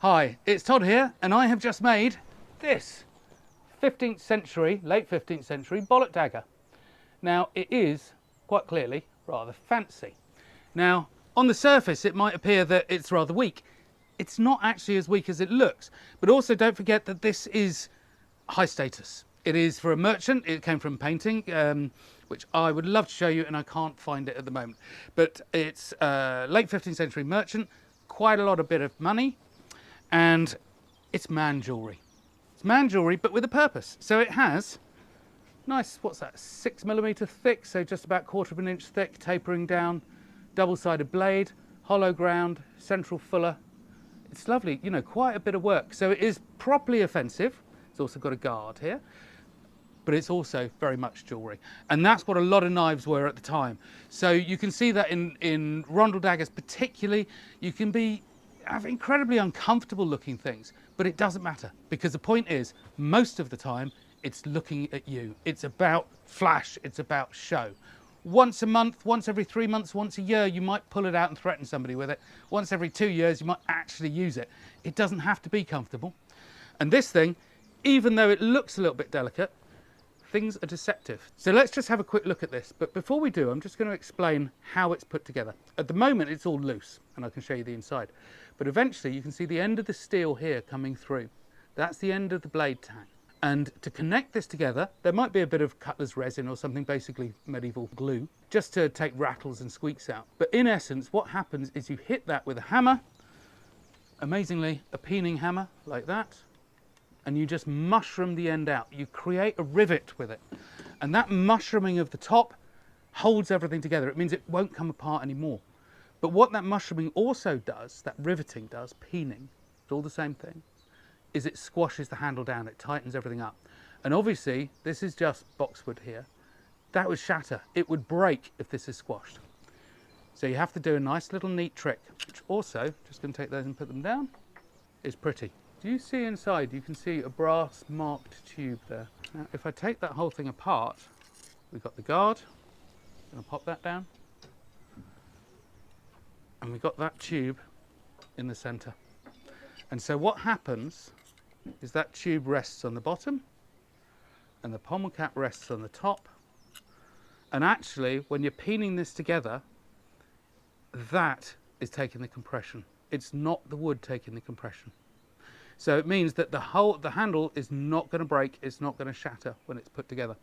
Hi, it's Todd here, and I have just made this 15th century, late 15th century bollock dagger. Now, it is quite clearly rather fancy. Now, on the surface, it might appear that it's rather weak. It's not actually as weak as it looks, but also don't forget that this is high status. It is for a merchant. It came from painting, which I would love to show you, and I can't find it at the moment. But it's late 15th century merchant, quite a lot of bit of money. And it's man jewellery. It's man jewellery, but with a purpose. So it has nice, what's that, 6mm thick, so just about 1/4 of an inch thick, tapering down, double-sided blade, hollow ground, central fuller. It's lovely, you know, quite a bit of work. So it is properly offensive. It's also got a guard here, but it's also very much jewellery. And that's what a lot of knives were at the time. So you can see that in rondel daggers particularly, you can have incredibly uncomfortable looking things, but it doesn't matter, because the point is, most of the time, it's looking at you. It's about flash, it's about show. Once a month, once every 3 months, once a year, you might pull it out and threaten somebody with it. Once every 2 years, you might actually use it. It doesn't have to be comfortable. And this thing, even though it looks a little bit delicate, things are deceptive. So let's just have a quick look at this. But before we do, I'm just going to explain how it's put together. At the moment, it's all loose, and I can show you the inside. But eventually, you can see the end of the steel here coming through. That's the end of the blade tang. And to connect this together, there might be a bit of cutler's resin or something, basically medieval glue, just to take rattles and squeaks out. But in essence, what happens is you hit that with a hammer, amazingly, a peening hammer like that, and you just mushroom the end out. You create a rivet with it. And that mushrooming of the top holds everything together. It means it won't come apart anymore. But what that mushrooming also does, that riveting does, peening, it's all the same thing, is it squashes the handle down, it tightens everything up. And obviously, this is just boxwood here. That would shatter. It would break if this is squashed. So you have to do a nice little neat trick, which also, just going to take those and put them down, is pretty. Do you see inside? You can see a brass marked tube there. Now, if I take that whole thing apart, we've got the guard. I'm going to pop that down. And we've got that tube in the centre. And so what happens is that tube rests on the bottom and the pommel cap rests on the top. And actually, when you're peening this together, that is taking the compression. It's not the wood taking the compression. So it means that the handle is not going to break, it's not going to shatter when it's put together.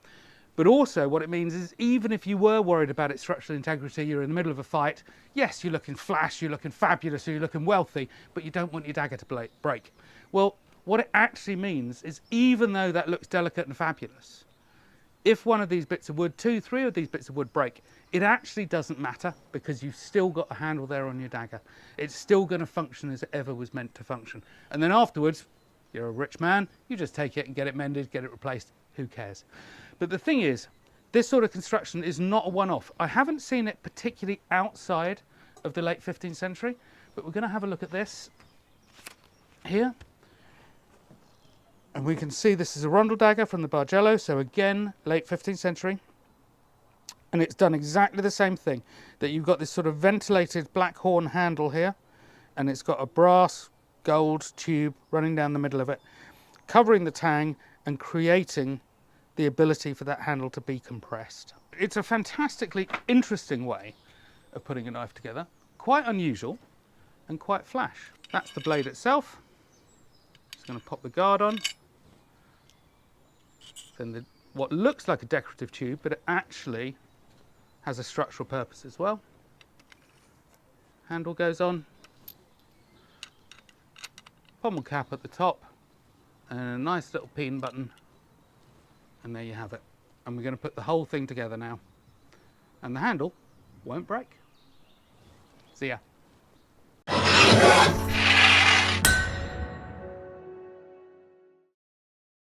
But also what it means is, even if you were worried about its structural integrity, you're in the middle of a fight, yes, you're looking flash, you're looking fabulous, you're looking wealthy, but you don't want your dagger to break. Well, what it actually means is, even though that looks delicate and fabulous, if one of these bits of wood, 2, 3 of these bits of wood break, it actually doesn't matter, because you've still got a handle there on your dagger. It's still going to function as it ever was meant to function. And then afterwards, you're a rich man, you just take it and get it mended, get it replaced, who cares? But the thing is, this sort of construction is not a one-off. I haven't seen it particularly outside of the late 15th century, but we're going to have a look at this here. And we can see this is a rondel dagger from the Bargello, so again, late 15th century. And it's done exactly the same thing, that you've got this sort of ventilated black horn handle here, and it's got a brass gold tube running down the middle of it, covering the tang and creating the ability for that handle to be compressed. It's a fantastically interesting way of putting a knife together, quite unusual and quite flash. That's the blade itself. Just going to pop the guard on. Then what looks like a decorative tube, but it actually has a structural purpose as well. Handle goes on. Pommel cap at the top, and a nice little peen button. And there you have it. And we're going to put the whole thing together now. And the handle won't break. See ya.